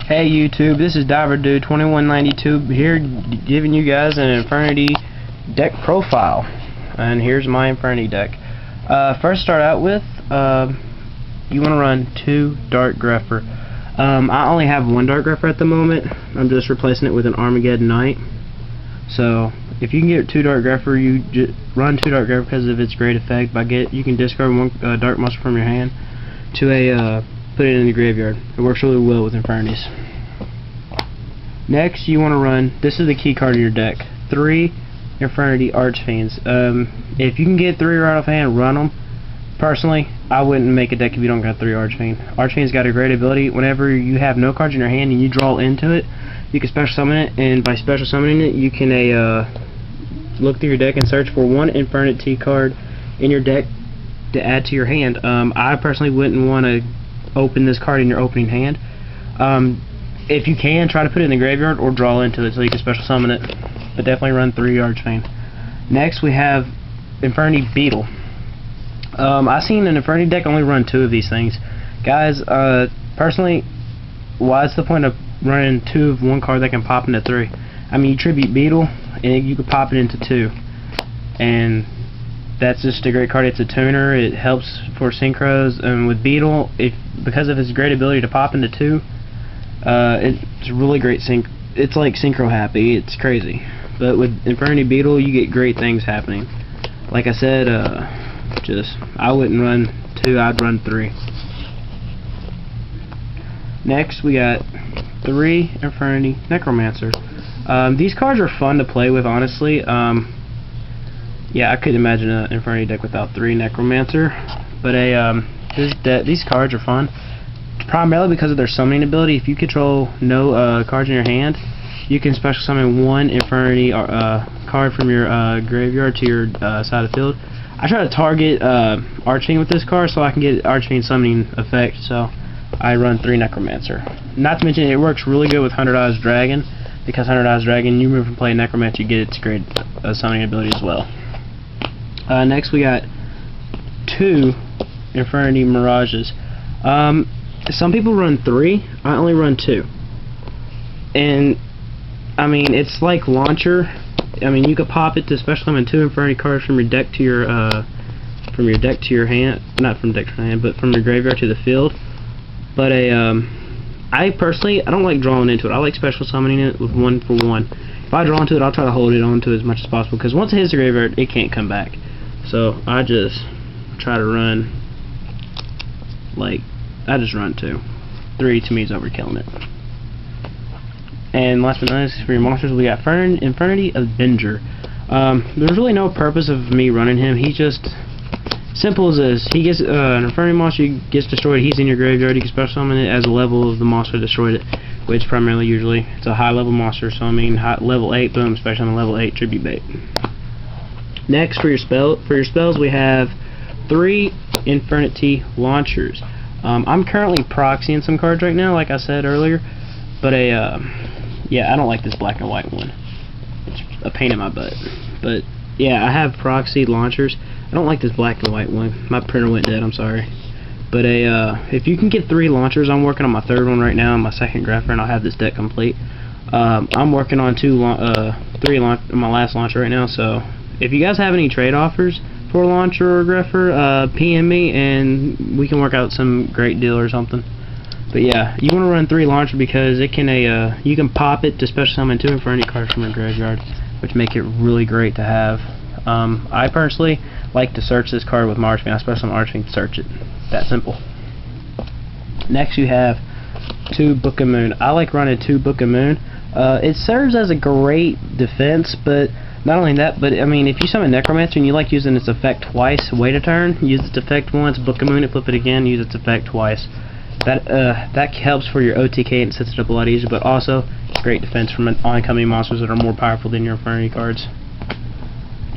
Hey YouTube, this is Diver Dude 2192 here giving you guys an Infernity deck profile. And here's my Infernity deck. First start out with you want to run 2 Dark Grepher. I only have 1 Dark Grepher at the moment. I'm just replacing it with an Armageddon Knight. So if you can get 2 Dark Grepher, you run 2 Dark Grepher because of its great effect. You can discard 1 Dark Monster from your hand to put it in the graveyard. It works really well with Infernities. Next, you want to run, this is the key card in your deck, 3 Infernity Archfiends. If you can get 3 right off hand, run them. Personally, I wouldn't make a deck if you don't got 3 Archfiend. Archfiend's got a great ability. Whenever you have no cards in your hand and you draw into it, you can special summon it, and by special summoning it, you can look through your deck and search for 1 Infernity card in your deck to add to your hand. I personally wouldn't want to open this card in your opening hand. If you can, try to put it in the graveyard or draw into it so you can special summon it, but definitely run 3 Archfiend. Next we have Infernity Beetle. I've seen an Infernity deck only run 2 of these things. Guys, personally, what's the point of running 2 of 1 card that can pop into 3? I mean, you tribute Beetle and you can pop it into 2, and that's just a great card. It's a tuner. It helps for synchros, and with Beetle, because of its great ability to pop into 2, it's really great it's like synchro happy. It's crazy. But with Infernity Beetle, you get great things happening. Like I said, I wouldn't run 2. I'd run 3. Next, we got 3 Infernity Necromancer. These cards are fun to play with, honestly. Yeah, I couldn't imagine an Infernity deck without 3 Necromancer, but these cards are fun, primarily because of their summoning ability. If you control no cards in your hand, you can special summon 1 Infernity card from your graveyard to your side of the field. I try to target Archfiend with this card so I can get Archfiend summoning effect, so I run 3 Necromancer. Not to mention, it works really good with 100 Eyes Dragon, because 100 Eyes Dragon, you move from playing Necromancer, you get its great summoning ability as well. Next we got 2 Infernity Mirages. Some people run 3. I only run 2. And I mean, it's like Launcher. I mean, you could pop it to special summon 2 Infernity cards from your deck to your hand, not from deck to your hand, but from your graveyard to the field. But I personally, I don't like drawing into it. I like special summoning it with 1 for 1. If I draw into it, I'll try to hold it onto it as much as possible, because once it hits the graveyard, it can't come back. So I just try to run, I just run 2. 3 to me is overkilling it. And last but not least, for your monsters, we got Infernity Avenger. There's really no purpose of me running him. He's just simple as this. He gets an Infernity monster gets destroyed. He's in your graveyard. You can special summon it as a level of the monster that destroyed it, which primarily usually it's a high level monster. So I mean, level 8, boom, special summon level 8 tribute bait. Next, for your spells, we have 3 Infernity Launchers. I'm currently proxying some cards right now, like I said earlier, but yeah, I don't like this black and white one. It's a pain in my butt. But yeah, I have proxy launchers. I don't like this black and white one. My printer went dead. I'm sorry. But if you can get 3 launchers, I'm working on my 3rd one right now, and my 2nd Grepher, and I'll have this deck complete. I'm working on 3 my last launcher right now, so if you guys have any trade offers for a launcher or a Grepher, PM me and we can work out some great deal or something. But yeah, you want to run 3 launcher because it can you can pop it to special summon 2 Infernity cards from your graveyard, which make it really great to have. I personally like to search this card with my Archfiend. I special summon Archfiend to search it. That simple. Next you have 2 Book of Moon. I like running 2 Book of Moon. It serves as a great defense, but not only that, but I mean, if you summon Necromancer and you like using its effect twice, wait a turn, use its effect once, Book of Moon it, flip it again, use its effect twice. That helps for your OTK and sets it up a lot easier, but also it's great defense from oncoming monsters that are more powerful than your Infernity cards.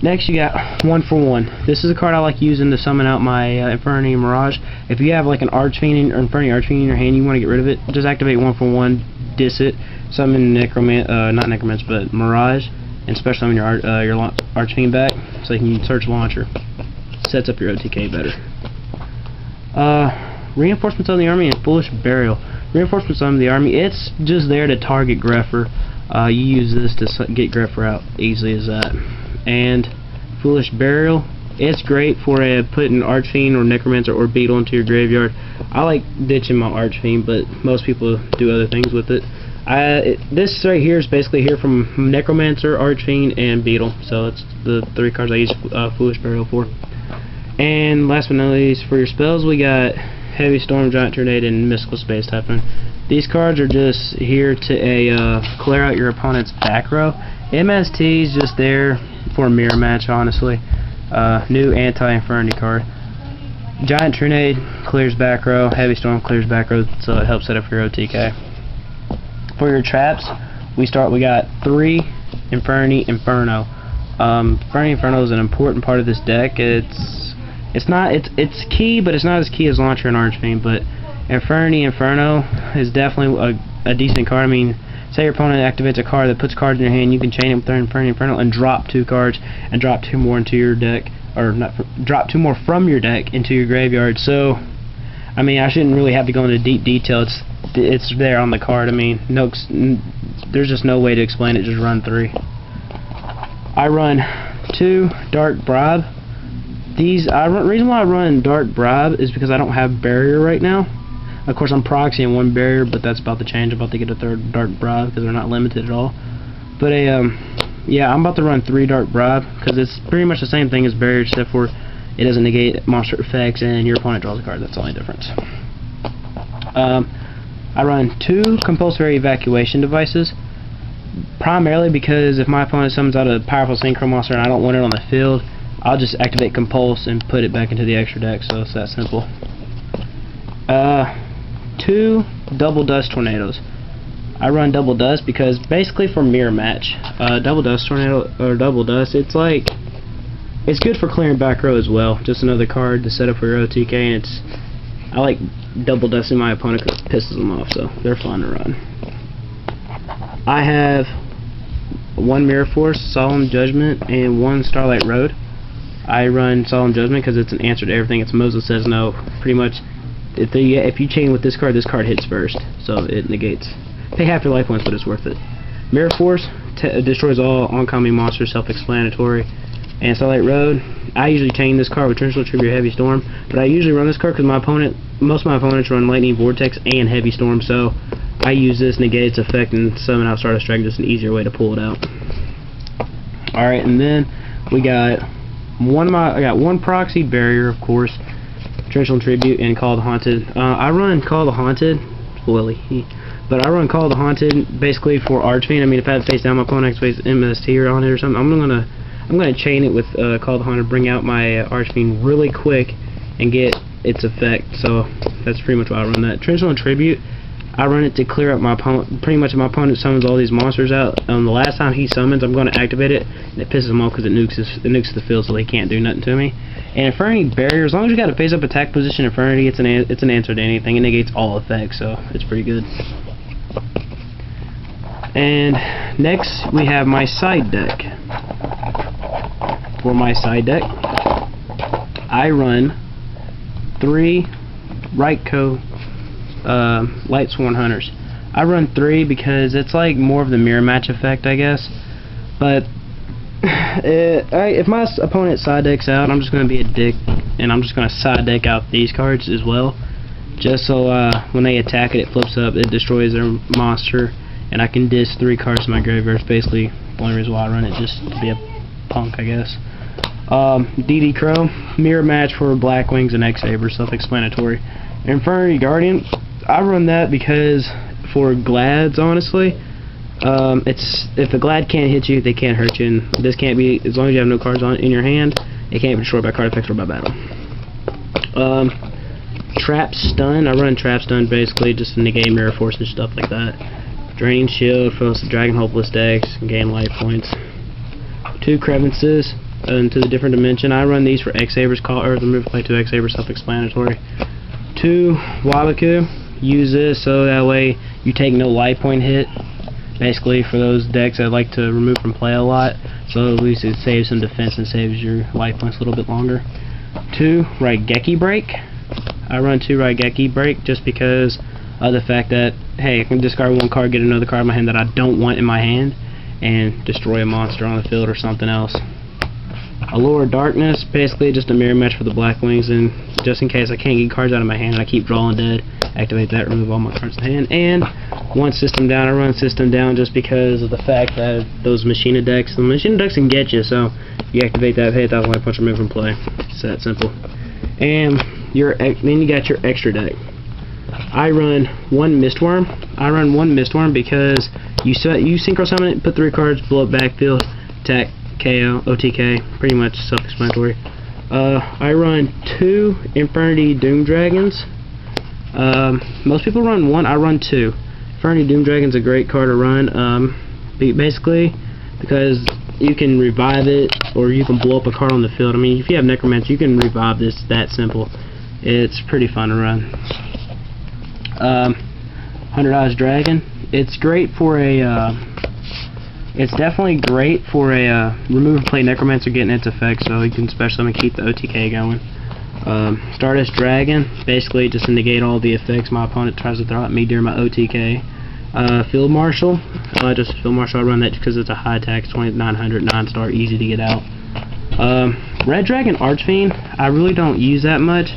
Next you got 1 for 1. This is a card I like using to summon out my Infernity Mirage. If you have like an Archfiend or Infernity Archfiend in your hand, you want to get rid of it, just activate 1 for 1, dis it, summon not Necromancer, but Mirage, and special summon your Archfiend back, so you can search Launcher. Sets up your OTK better. Reinforcements of the Army and Foolish Burial. Reinforcements on the army. It's just there to target Greffer. You use this to get Greffer out easily as that. And Foolish Burial. It's great for putting Archfiend or Necromancer or Beetle into your graveyard. I like ditching my Archfiend, but most people do other things with it. This right here is basically here from Necromancer, Archfiend, and Beetle. So it's the 3 cards I use Foolish Burial for. And last but not least, for your spells, we got Heavy Storm, Giant Tornado, and Mystical Space Typhoon. These cards are just here to clear out your opponent's back row. MST is just there for a mirror match, honestly. New anti-infernity card. Giant Tornado clears back row. Heavy Storm clears back row, so it helps set up your OTK. For your traps, we got 3 Infernity Inferno. Infernity Inferno is an important part of this deck. It's key, but it's not as key as Launcher and Archfiend. But Infernity Inferno is definitely a decent card. I mean, say your opponent activates a card that puts cards in your hand, you can chain it with their Infernity Inferno and drop 2 cards and drop 2 more into your deck, or drop 2 more from your deck into your graveyard. So, I mean, I shouldn't really have to go into deep detail. It's there on the card. I mean, there's just no way to explain it. Just run 3. I run 2 Dark Bribe. Reason why I run Dark Bribe is because I don't have Barrier right now. Of course, I'm proxying 1 Barrier, but that's about to change. I'm about to get a 3rd Dark Bribe because they're not limited at all. But yeah, I'm about to run 3 Dark Bribe because it's pretty much the same thing as Barrier, except for it doesn't negate monster effects and your opponent draws a card. That's the only difference. I run 2 Compulsory Evacuation Devices, primarily because if my opponent summons out a powerful Synchro monster and I don't want it on the field, I'll just activate Compulse and put it back into the extra deck, so it's that simple. 2 Double Dust Tornadoes. I run Double Dust because basically for mirror match. Double Dust Tornado or Double Dust, it's good for clearing back row as well. Just another card to set up for your OTK, and I like Double Dusting my opponent because it pisses them off, so they're fun to run. I have 1 Mirror Force, Solemn Judgment, and 1 Starlight Road. I run Solemn Judgment because it's an answer to everything. It's Moses Says No. Pretty much, if you chain with this card hits first, so it negates. Pay half your life points, but it's worth it. Mirror Force destroys all oncoming monsters, self-explanatory. And Starlight Road, I usually chain this card with Torrential Tribute or Heavy Storm, but I usually run this card because most of my opponents run Lightning Vortex and Heavy Storm, so I use this, negate its effect, and summon out Stardust Dragon, just an easier way to pull it out. Alright, and then we got I got 1 Proxy Barrier, of course, Torrential Tribute, and Call of the Haunted. I run Call of the Haunted, but I run Call of the Haunted basically for Archfiend. I mean, if I have face down, my opponent activates MST on it or something, I'm gonna chain it with Call of the Haunted, bring out my Archfiend really quick, and get its effect. So that's pretty much why I run that. Torrential Tribute, I run it to clear up my opponent. Pretty much, if my opponent summons all these monsters out, the last time he summons, I'm going to activate it, and it pisses him off because it nukes the field, so they can't do nothing to me. And Infernity Barrier, as long as you got a face-up attack position, Infernity, it's an answer to anything. It negates all effects, so it's pretty good. And next, we have my side deck. For my side deck, I run 3 Rightco Light Sworn Hunters. I run 3 because it's like more of the mirror match effect, I guess. But if my opponent side decks out, I'm just going to be a dick, and I'm just going to side deck out these cards as well, just so when they attack it, it flips up, it destroys their monster, and I can disc 3 cards to my graveyard. It's basically the only reason why I run it, just to be a punk, I guess. DD Crow, mirror match for Black Wings and X-Saber, self-explanatory. Infernity Guardian, I run that because for Glads, honestly, if the Glad can't hit you, they can't hurt you, and this can't be, as long as you have no cards in your hand, it can't be destroyed by card effects or by battle. Trap Stun, I run Trap Stun basically just to negate Mirror Force and stuff like that. Drain Shield for the Dragon Hopeless decks, and gain life points. 2 Crevices into the different dimension. I run these for X-Sabers, remove play 2 X-Sabers, self-explanatory. 2 Wabaku, use this so that way you take no life point hit, basically for those decks that like to remove from play a lot, so at least it saves some defense and saves your life points a little bit longer. 2 Raigeki Break, I run 2 Raigeki Break just because The fact that, hey, I can discard one card, get another card in my hand that I don't want in my hand, and destroy a monster on the field or something else. Allure Darkness, basically just a mirror match for the Black Wings, and just in case I can't get cards out of my hand and I keep drawing dead, activate that, remove all my cards in the hand. And one System Down, I run System Down just because of the fact that those Machina decks, the Machina decks can get you, so you activate that, hit that life punch, remove from play. It's that simple. And then you got your extra deck. I run one Mistworm. I run one Mistworm because you synchro summon it, put 3 cards, blow up backfield, attack, KO, OTK, pretty much self-explanatory. I run 2 Infernity Doom Dragons. Most people run 1, I run 2. Infernity Doom Dragon's a great card to run, basically because you can revive it, or you can blow up a card on the field. I mean, if you have Necromancer, you can revive this, that simple. It's pretty fun to run. 100 Eyes Dragon. It's great for a, it's definitely great for a remove and play Necromancer getting its effect, so you can special summon and keep the OTK going. Stardust Dragon, basically just to negate all the effects my opponent tries to throw at me during my OTK. Field Marshal, just a Field Marshal, I run that because it's a high attack, 2900, 9-star, easy to get out. Red Dragon Archfiend, I really don't use that much,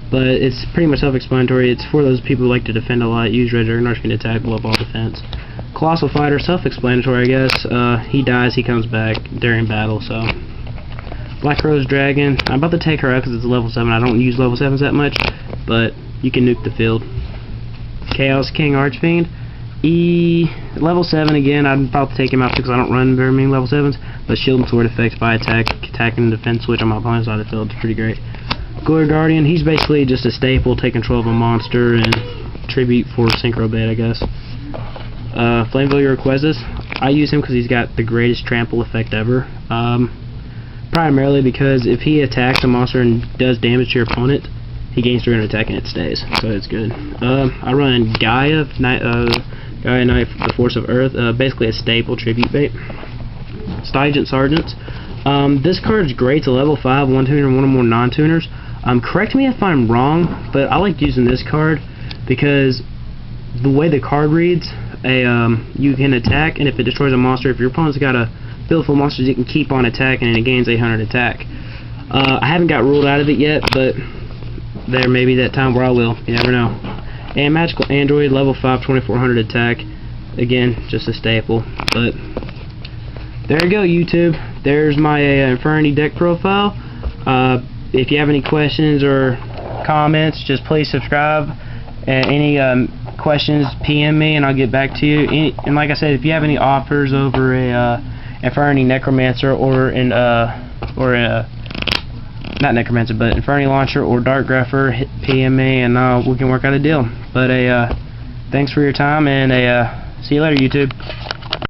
but it's pretty much self-explanatory. It's for those people who like to defend a lot. Use Red Dragon Archfiend to attack, blow up all defense. Colossal Fighter, self-explanatory, I guess. He dies, he comes back during battle, so. Black Rose Dragon, I'm about to take her out because it's a level 7. I don't use level 7s that much, but you can nuke the field. Chaos King Archfiend, level 7 again. I'm about to take him out because I don't run very many level 7s, but Shield and Sword effects by attack and defense switch on my opponent's side of the field. It's pretty great. Glory Guardian, he's basically just a staple, take control of a monster and tribute for Synchro Bait, I guess. Flameville Requestas, I use him because he's got the greatest trample effect ever. Primarily because if he attacks a monster and does damage to your opponent, he gains 300 attack and it stays, so it's good. I run Gaia Knight, the Force of Earth, basically a staple tribute bait. Stygiant Sergeants. This card's great. It's a level 5 1-tuner and one or more non-tuners. Correct me if I'm wrong, but I like using this card because the way the card reads, you can attack, and if it destroys a monster, if your opponent's got a field full of monsters, you can keep on attacking, and it gains 800 attack. I haven't got ruled out of it yet, but there may be that time where I will. You never know. And Magical Android, level 5, 2400 attack. Again, just a staple. But there you go, YouTube. There's my Infernity deck profile. If you have any questions or comments, just please subscribe. Any questions, PM me, and I'll get back to you. And like I said, if you have any offers over a Infernity Necromancer or not Necromancer, but Infernity Launcher or Dark Grepher, hit PM me, and we can work out a deal. But thanks for your time, and see you later, YouTube.